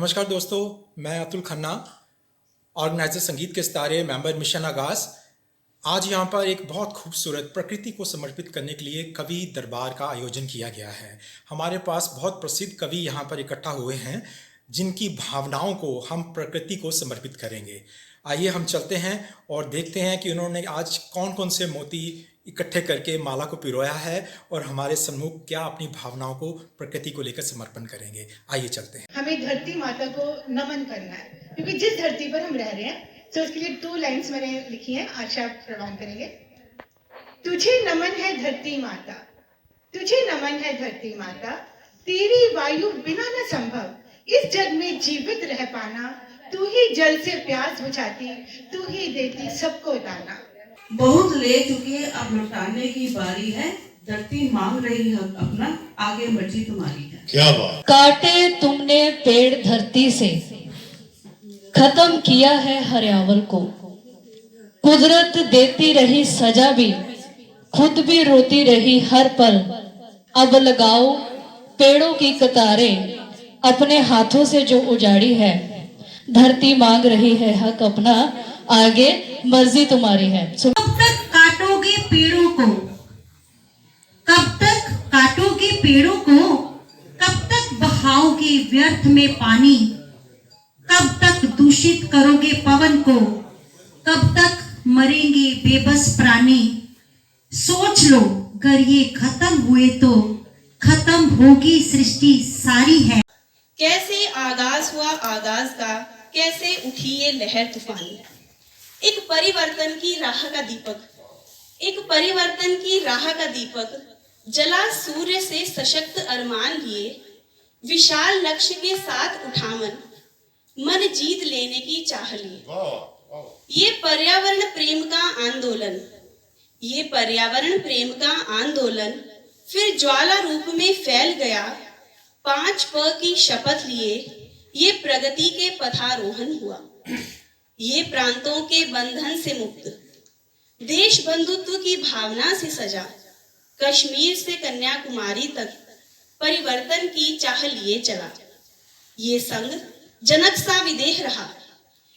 नमस्कार दोस्तों, मैं अतुल खन्ना, ऑर्गेनाइजर संगीत के सितारे, मेंबर मिशन आगाज़। आज यहाँ पर एक बहुत खूबसूरत प्रकृति को समर्पित करने के लिए कवि दरबार का आयोजन किया गया है। हमारे पास बहुत प्रसिद्ध कवि यहाँ पर इकट्ठा हुए हैं जिनकी भावनाओं को हम प्रकृति को समर्पित करेंगे। आइए हम चलते हैं और देखते हैं कि उन्होंने आज कौन कौन से मोती इकट्ठे करके माला को पिरोया है और हमारे सम्मुख क्या अपनी भावनाओं को प्रकृति को लेकर समर्पण करेंगे। आइए चलते हैं। हमें धरती माता को नमन करना है क्योंकि जिस धरती पर हम रह रहे हैं, तो उसके लिए 2 लाइन्स मैंने लिखी हैं, आशा प्रदान करेंगे। तुझे नमन है धरती माता, तुझे नमन है धरती माता, तेरी वायु बिना न संभव इस जग में जीवित रह पाना। तू ही जल से प्यास बुझाती, तू ही देती सबको दाना। बहुत ले चुके, अब लौटाने की बारी है। धरती मांग रही है अपना, आगे मर्जी तुम्हारी है। क्या बात। काटे तुमने पेड़ धरती से, खत्म किया है हरियावल को। कुदरत देती रही सजा भी, खुद भी रोती रही हर पल। अब लगाओ पेड़ों की कतारें, अपने हाथों से जो उजाड़ी है। धरती मांग रही है हक अपना, आगे मर्जी तुम्हारी है। कब तक काटोगे पेड़ों को, कब तक काटोगे पेड़ों को, कब तक बहाओगे व्यर्थ में पानी, कब तक दूषित करोगे पवन को, कब तक मरेंगे बेबस प्राणी। सोच लो अगर ये खत्म हुए तो खत्म होगी सृष्टि सारी है। कैसे आगाज हुआ आगाज का, कैसे उठी ये लहर तूफानी। एक परिवर्तन की राह का दीपक, एक परिवर्तन की राह का दीपक जला सूर्य से सशक्त अरमान लिए। विशाल लक्ष्य के साथ उठामन, मन जीत लेने की चाह लिए। ये पर्यावरण प्रेम का आंदोलन, ये पर्यावरण प्रेम का आंदोलन फिर ज्वाला रूप में फैल गया। 5 प की शपथ लिए ये प्रगति के पथारोहण हुआ। ये प्रांतों के बंधन से मुक्त, देश बंधुत्व की भावना से सजा। कश्मीर से कन्याकुमारी तक परिवर्तन की चाह लिए चला। ये संग जनक सा विदेह रहा,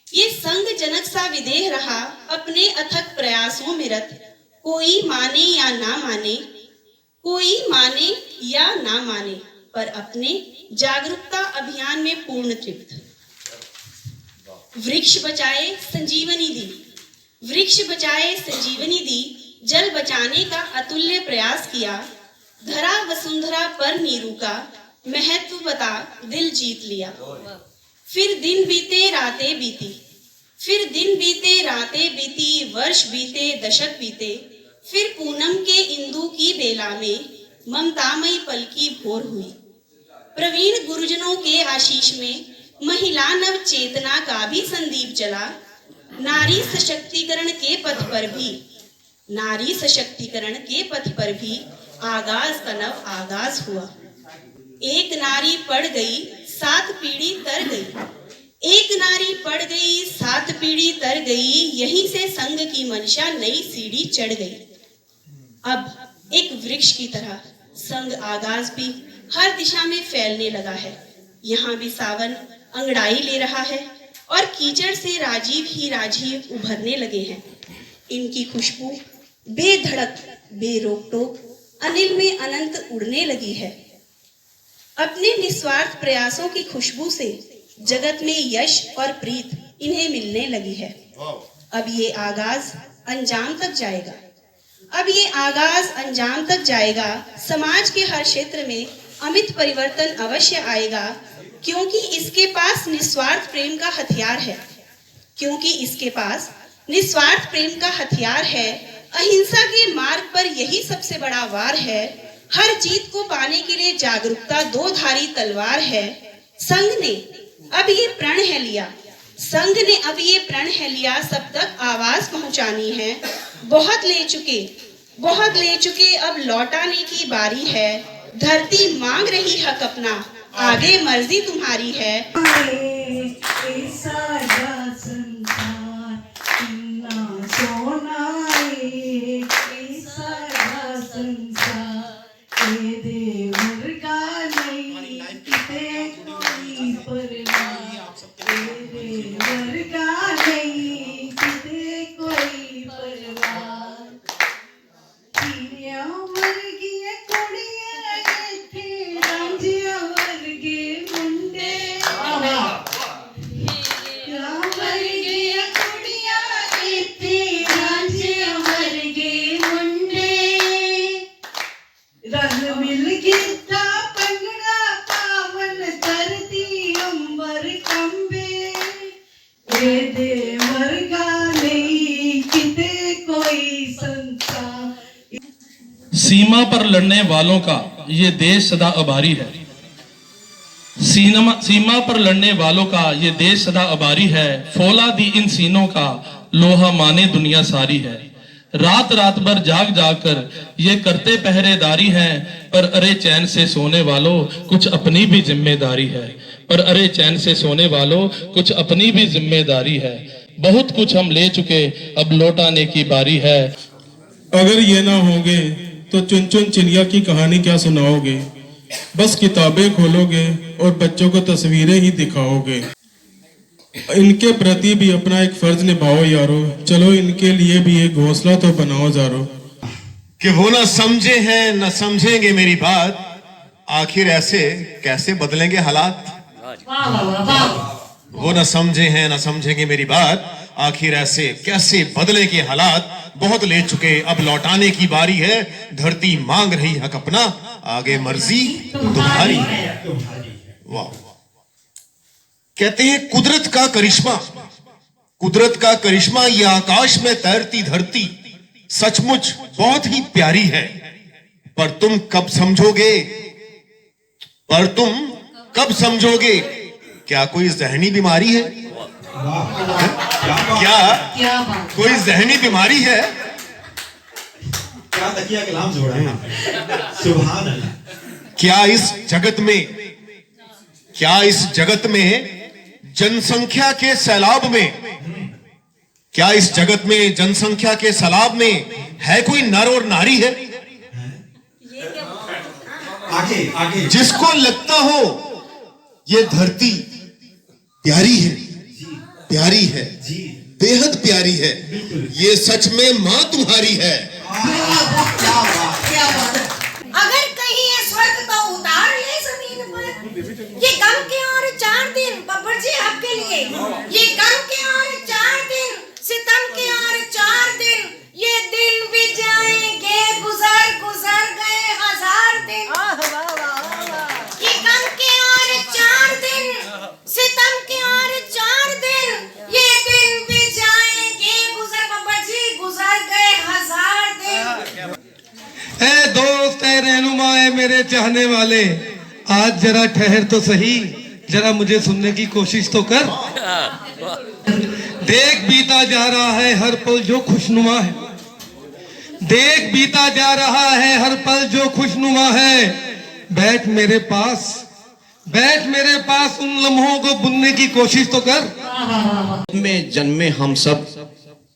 ये संग जनक सा विदेह रहा। अपने अथक प्रयासों में रत, कोई माने या ना माने, कोई माने या ना माने, पर अपने जागरूकता अभियान में पूर्ण तृप्त। वृक्ष बचाए संजीवनी दी, वृक्ष बचाए संजीवनी दी। जल बचाने का अतुल्य प्रयास किया। धरा वसुंधरा पर नीरू का महत्व बता दिल जीत लिया। फिर दिन बीते रातें बीती, फिर दिन बीते रातें बीती। वर्ष बीते दशक बीते, फिर पूनम के इंदु की बेला में ममतामयी पल की भोर हुई। प्रवीण गुरुजनों के आशीष में महिला नव चेतना का भी संदीप जला। नारी सशक्तिकरण के पथ पर भी, नारी सशक्तिकरण के पथ पर भी आगाज का नव आगाज हुआ। एक नारी पड़ गई 7 पीढ़ी तर गई, एक नारी पड़ गई 7 पीढ़ी तर गई। यहीं से संग की मंशा नई सीढ़ी चढ़ गई। अब एक वृक्ष की तरह संग आगाज भी हर दिशा में फैलने लगा है। यहाँ भी सावन अंगड़ाई ले रहा है और कीचड़ से राजीव ही राजीव उभरने लगे हैं। इनकी खुशबू बेधड़क बेरोक टोक अनिल में अनंत उड़ने लगी है। अपने निस्वार्थ प्रयासों की खुशबू से जगत में यश और प्रीत इन्हें मिलने लगी है। अब ये आगाज अंजाम तक जाएगा, अब ये आगाज अंजाम तक जाएगा। समाज के हर क्षेत्र में अमित परिवर्तन अवश्य आएगा, क्योंकि इसके पास निस्वार्थ प्रेम का हथियार है, क्योंकि इसके पास निस्वार्थ प्रेम का हथियार है। अहिंसा के मार्ग पर यही सबसे बड़ा वार है। हर जीत को पाने के लिए जागरूकता 2 धारी तलवार है। संघ ने अब ये प्रण है लिया, संघ ने अब ये प्रण है लिया। सब तक आवाज पहुंचानी है। बहुत ले चुके, बहुत ले चुके, अब लौटाने की बारी है। धरती मांग रही हक अपना, आगे मर्जी तुम्हारी है। पर वर्गा नहीं किते कोई परवाह हीरिया वर्गी कुड़िया इत्थे रांझिया वर्गे मुंडे हीरिया वर्गी कुड़िया इत्थे रांझिया वर्गे मुंडे रल मिल गिद्धा पंगड़ा पावन धरती अंबर कंबे दे वर्गा नहीं किते कोई संसार। सीमा पर लड़ने वालों का ये देश सदा आभारी है। सीमा पर लड़ने वालों का ये देश सदा आभारी है। फौलादी इन सीनों का लोहा माने दुनिया सारी है। रात रात भर जाग जाग कर ये करते पहरेदारी हैं, पर अरे चैन से सोने वालों कुछ अपनी भी जिम्मेदारी है। पर अरे चैन से सोने वालों कुछ अपनी भी जिम्मेदारी है। बहुत कुछ हम ले चुके, अब लौटाने की बारी है। अगर ये ना होगे तो चुन चुन चिड़िया की कहानी क्या सुनाओगे? बस किताबें खोलोगे और बच्चों को तस्वीरें ही दिखाओगे। इनके प्रति भी अपना एक फर्ज निभाओ यारो, चलो इनके लिए भी एक घोंसला तो बनाओ जारो। कि वो ना समझे हैं न समझेंगे मेरी बात, आखिर ऐसे कैसे बदलेंगे हालात। वो न समझे हैं न समझेंगे मेरी बात, आखिर ऐसे कैसे बदलेंगे हालात। बहुत ले चुके, अब लौटाने की बारी है। धरती मांग रही हक अपना, आगे मर्जी तुम्हारी है। वाह। कहते हैं कुदरत का करिश्मा, कुदरत का करिश्मा, ये आकाश में तैरती धरती सचमुच बहुत ही प्यारी है। पर तुम कब समझोगे, पर तुम कब समझोगे, क्या कोई जहनी बीमारी है? क्या कोई जहनी बीमारी है? क्या तकिया कलाम जोड़ा है। सुभान अल्लाह। क्या इस जगत में जनसंख्या के सैलाब में, क्या इस जगत में जनसंख्या के सैलाब में है कोई नर और नारी है? आगे आगे जिसको लगता हो ये धरती प्यारी है, प्यारी है, बेहद प्यारी है, ये सच में मां तुम्हारी है। अगर कहीं ये स्वर्ग तो उतार ले जमीन पर। ये गम के और 4 दिन बब्बर जी आपके लिए, ये गम के और 4 दिन, सितम के और 4 दिन, ये दिन भी जाएंगे गुजर गुजर गए 1000 दिन। ये गम के और 4 दिन, सितम के और 4 दिन, ये दिन भी जाएंगे गुजर बब्बर जी गुजर गए 1000 दिन। ऐ दोस्त, ऐ रहनुमा, ऐ मेरे चाहने वाले, आज जरा ठहर तो सही, जरा मुझे सुनने की कोशिश तो कर। देख बीता जा रहा है हर पल जो खुशनुमा है, देख बीता जा रहा है हर पल जो खुशनुमा है। बैठ मेरे पास, बैठ मेरे पास, उन लम्हों को बुनने की कोशिश तो कर। में जन्मे हम सब,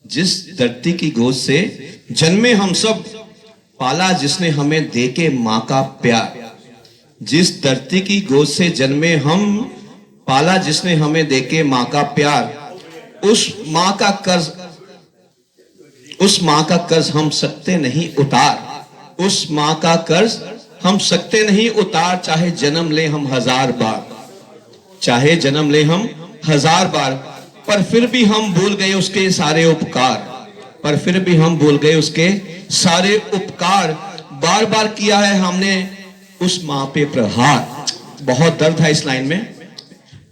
जिस धरती की गोद से जन्मे हम सब, पाला जिसने हमें देके माँ का प्यार। जिस धरती की गोद से जन्मे हम, पाला जिसने हमें देके माँ का प्यार। उस माँ का कर्ज हम सकते नहीं उतार, उस माँ का कर्ज हम सकते नहीं उतार। चाहे जन्म ले हम 1000 बार, चाहे जन्म ले हम 1000 बार, पर फिर भी हम भूल गए उसके सारे उपकार, पर फिर भी हम भूल गए उसके सारे उपकार। बार बार किया है हमने उस माँ पे प्रहार। बहुत दर्द है इस लाइन में।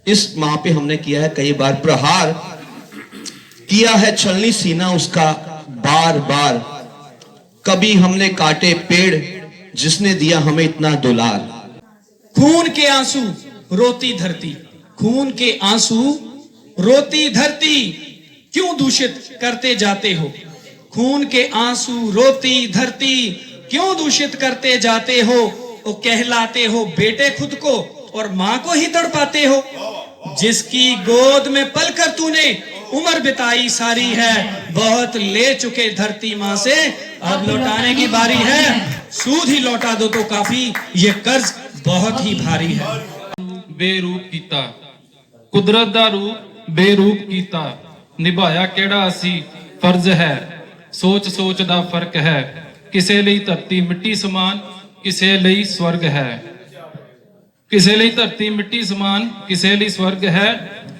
इस माँ पे हमने किया है कई बार प्रहार, किया है छलनी सीना उसका बार बार। कभी हमने काटे पेड़ जिसने दिया हमें इतना दुलार। खून के आंसू रोती धरती, खून के आंसू रोती धरती, क्यों दूषित करते जाते हो। खून के आंसू रोती धरती, क्यों दूषित करते जाते हो। वो कहलाते हो बेटे खुद को और माँ को ही तड़पाते हो। जिसकी गोद में पलकर तूने उम्र बिताई सारी है, बहुत ले चुके धरती माँ से, अब लौटाने की बारी है। सूद ही लौटा दो तो काफी, ये कर्ज बहुत ही भारी है। बेरूप कीता कुदरत दा रूप ਬੇਰੂਪ ਕੀਤਾ ਨਿਭਾਇਆ ਕਿਹੜਾ ਅਸੀਂ ਫਰਜ਼ ਹੈ ਸੋਚ ਸੋਚ ਦਾ ਫਰਕ ਹੈ ਕਿਸੇ ਲਈ ਧਰਤੀ ਮਿੱਟੀ ਸਮਾਨ ਕਿਸੇ ਲਈ ਸਵਰਗ ਹੈ ਕਿਸੇ ਲਈ ਧਰਤੀ ਮਿੱਟੀ ਸਮਾਨ ਕਿਸੇ ਲਈ ਸਵਰਗ ਹੈ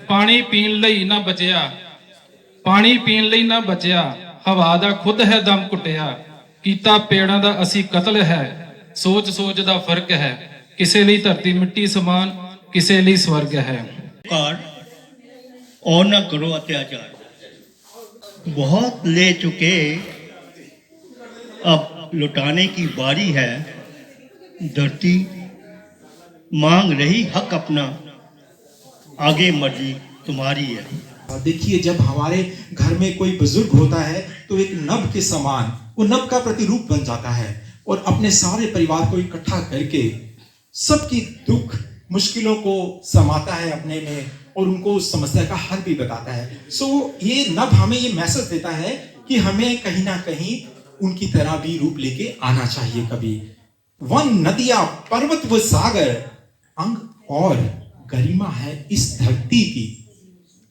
ਪਾਣੀ ਪੀਣ ਲਈ ਨਾ ਬਚਿਆ ਪਾਣੀ ਪੀਣ ਲਈ ਨਾ ਬਚਿਆ ਹਵਾ ਦਾ ਖੁਦ ਹੈ ਦਮ ਘੁੱਟਿਆ ਕੀਤਾ ਪੇੜਾਂ ਦਾ ਅਸੀਂ ਕਤਲ ਹੈ ਸੋਚ ਸੋਚ ਦਾ ਫਰਕ ਹੈ ਕਿਸੇ ਲਈ ਧਰਤੀ ਮਿੱਟੀ ਸਮਾਨ ਕਿਸੇ ਲਈ ਸਵਰਗ ਹੈ और न करो अत्याचार बहुत ले चुके अब लुटाने की बारी है धरती मांग रही हक अपना आगे मर्जी तुम्हारी है। देखिए, जब हमारे घर में कोई बुजुर्ग होता है तो एक नभ के समान वो नभ का प्रतिरूप बन जाता है और अपने सारे परिवार को इकट्ठा करके सबकी दुख मुश्किलों को समाता है अपने में और उनको उस समस्या का हल भी बताता है। सो ये नभ हमें ये मैसेज देता है कि हमें कहीं ना कहीं उनकी तरह भी रूप लेके आना चाहिए कभी। वन नदियां पर्वत व सागर अंग और गरिमा है इस धरती की।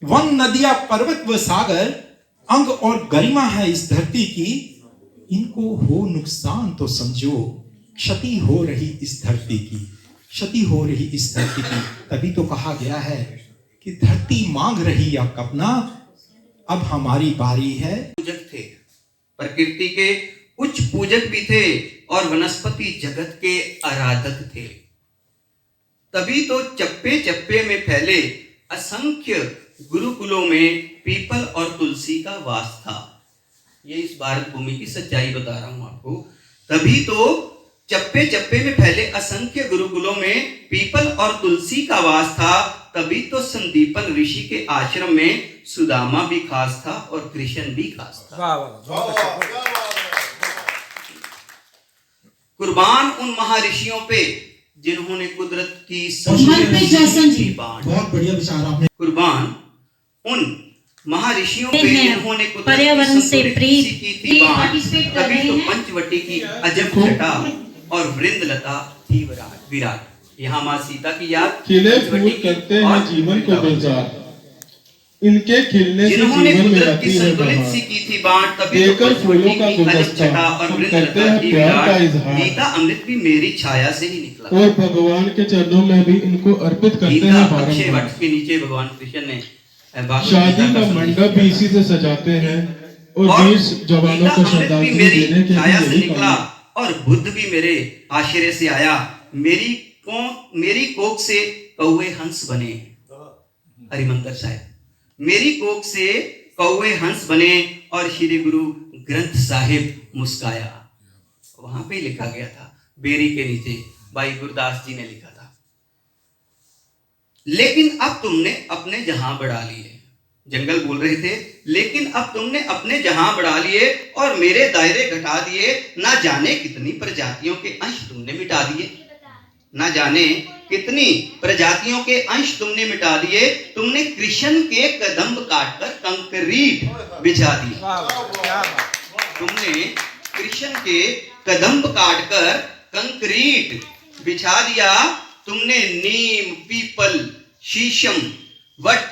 वन नदियां पर्वत व सागर अंग और गरिमा है इस धरती की। इनको हो नुकसान तो समझो क्षति हो रही इस धरती की, क्षति हो रही इस धरती की। तभी तो कहा गया है कि धरती मांग रही या कपना अब हमारी बारी है। पूजक थे, प्रकृति के उच्च पूजक भी थे और वनस्पति जगत के आराधक थे। तभी तो चप्पे चप्पे में फैले असंख्य गुरुकुलों में पीपल और तुलसी का वास था। ये इस भारत भूमि की सच्चाई बता रहा हूं आपको। तभी तो चप्पे चप्पे में फैले असंख्य गुरुकुलों में पीपल और तुलसी का वास था। तभी तो संदीपन ऋषि के आश्रम में सुदामा भी खास था और कृष्ण भी खास था। कुर्बान उन महर्षियों पे जिन्होंने कुदरत की बहुत बढ़िया विचार आपने। कुर्बान उन महर्षियों पे जिन्होंने पर्यावरण से प्रेरित की थी बाण। तभी तो पंचवटी की अजब छटा और वृंदलता थी विराट। यहाँ माँ सीता की याद खिले फूल करते हैं जीवन को गुलजार इनके खिलने से जिन्होंने जीवन में कुदरत की आती है संतुलित सी बहार की थी बाण। तभी देकर तो फूलों का पंचवटी की अजब गुलदस्ता छटा और हम करते वृंदलता हैं थी प्यार का विराट। इजहार गीता अमृत भी मेरी छाया से ही निकला और भगवान के चरणों में भी इनको अर्पित करते गीता हैं अक्षय बारंबार। वट के नीचे भगवान कृष्ण ने भागवत शादी गीता का संदेश मंडप भी इसी से सजाते हैं और वीर जवानों को गीता अमृत भी श्रद्धांजलि मेरी देने के छाया से लिए निकला और बुद्ध भी मेरे आश्रय से आया। मेरी कोख से कौवे हंस बने। हरिमंਦਰ साहिब मेरी कोख से कौवे हंस बने और श्री गुरु ग्रंथ साहिब मुस्काया। वहां पे लिखा गया था बेरी के नीचे, भाई गुरदास जी ने लिखा था। लेकिन अब तुमने अपने जहां बढ़ा लिए। जंगल बोल रहे थे, लेकिन अब तुमने अपने जहां बढ़ा लिए और मेरे दायरे घटा दिए। ना जाने कितनी प्रजातियों के अंश तुमने मिटा दिए। ना जाने कितनी प्रजातियों के अंश तुमने मिटा दिए। तुमने कृष्ण के कदम काटकर कंक्रीट बिछा दिया। तुमने कृष्ण के कदम काटकर कंक्रीट बिछा दिया। तुमने नीम, पीपल, शीशम, वट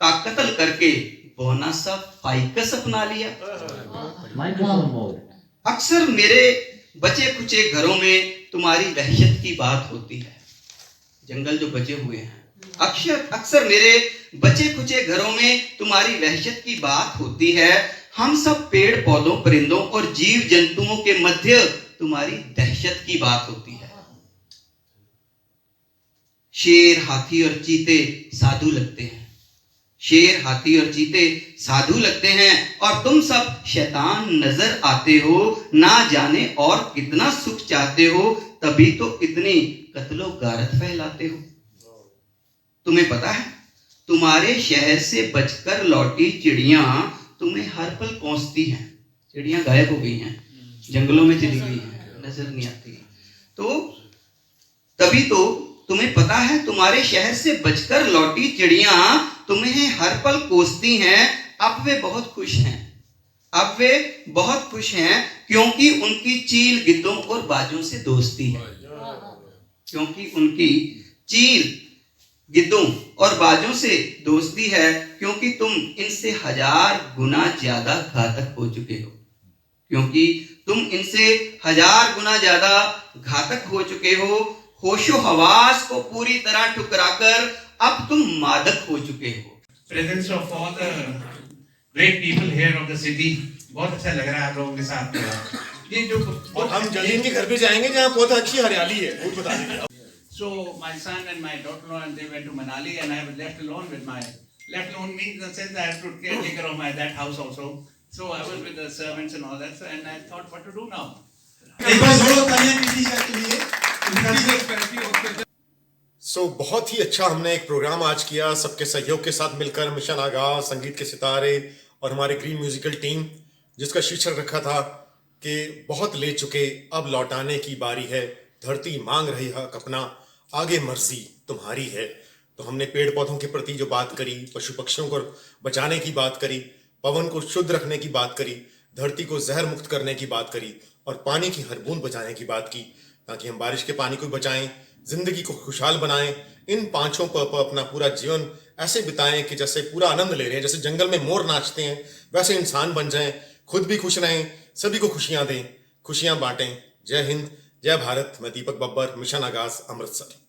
का कत्ल करके बोना सा फाइकस अपना लिया। अक्सर मेरे बचे खुचे घरों में तुम्हारी वहशत की बात होती है। जंगल जो बचे हुए हैं, अक्सर मेरे बचे खुचे घरों में तुम्हारी वहशत की बात होती है। हम सब पेड़ पौधों, परिंदों और जीव जंतुओं के मध्य तुम्हारी दहशत की बात होती है। शेर, हाथी और चीते साधु लगते हैं। शेर, हाथी और चीते साधु लगते हैं और तुम सब शैतान नजर आते हो। ना जाने और कितना सुख चाहते हो, तभी तो इतनी कत्लो गारत फैलाते हो। तुम्हें पता है, तुम्हारे शहर से बचकर लौटी चिड़ियां तुम्हें हर पल कोसती हैं। चिड़ियां गायब हो गई हैं, जंगलों में चली गई हैं, नजर नहीं आती। तो तभी तो तुम्हें पता है, तुम्हारे शहर से बचकर लौटी चिड़ियां तुम्हें हर पल कोसती हैं। अब वे बहुत खुश हैं, अब वे बहुत खुश हैं, क्योंकि उनकी चील, गिद्धों और बाजों से दोस्ती है। क्योंकि उनकी चील, गिद्धों और बाजों से दोस्ती है, क्योंकि तुम इनसे 1000 गुना ज्यादा घातक हो चुके हो। क्योंकि तुम इनसे 1000 गुना ज्यादा घातक हो चुके हो। होशो हवास को पूरी तरह ठुकराकर अब तुम मादक हो चुके हो। Presence of all the great people here of the city, बहुत अच्छा लग रहा है आप लोगों के साथ। ये जो हम जल्दी इनके घर पे जाएंगे जहाँ बहुत अच्छी हरियाली है, वो बता दीजिए। So my son and my daughter-in-law and they went to Manali and I was left alone means in the sense I have to take care of that house also. So I was with the servants and all that, so, and I thought what to do now. बहुत ही अच्छा हमने एक programme आज किया सबके सहयोग के साथ मिलकर, मिशन आगाज, संगीत के सितारे और हमारी ग्रीन म्यूजिकल टीम, जिसका शीर्षक रखा था कि बहुत ले चुके अब लौटाने की बारी है, धरती मांग रही हक अपना, आगे मर्जी तुम्हारी है। तो हमने पेड़ पौधों के प्रति जो बात करी, पशु पक्षियों को बचाने की बात करी, पवन को शुद्ध रखने की बात करी, धरती को जहर मुक्त करने की बात करी और पानी की हर बूंद बचाने की बात की, ताकि हम बारिश के पानी को बचाएं, जिंदगी को खुशहाल बनाएं, इन पांचों पर अपना पूरा जीवन ऐसे बिताएं कि जैसे पूरा आनंद ले रहे हैं। जैसे जंगल में मोर नाचते हैं वैसे इंसान बन जाएं, खुद भी खुश रहें, सभी को खुशियां दें, खुशियां बांटें। जय हिंद, जय भारत। मैं दीपक बब्बर, मिशन आगाज, अमृतसर।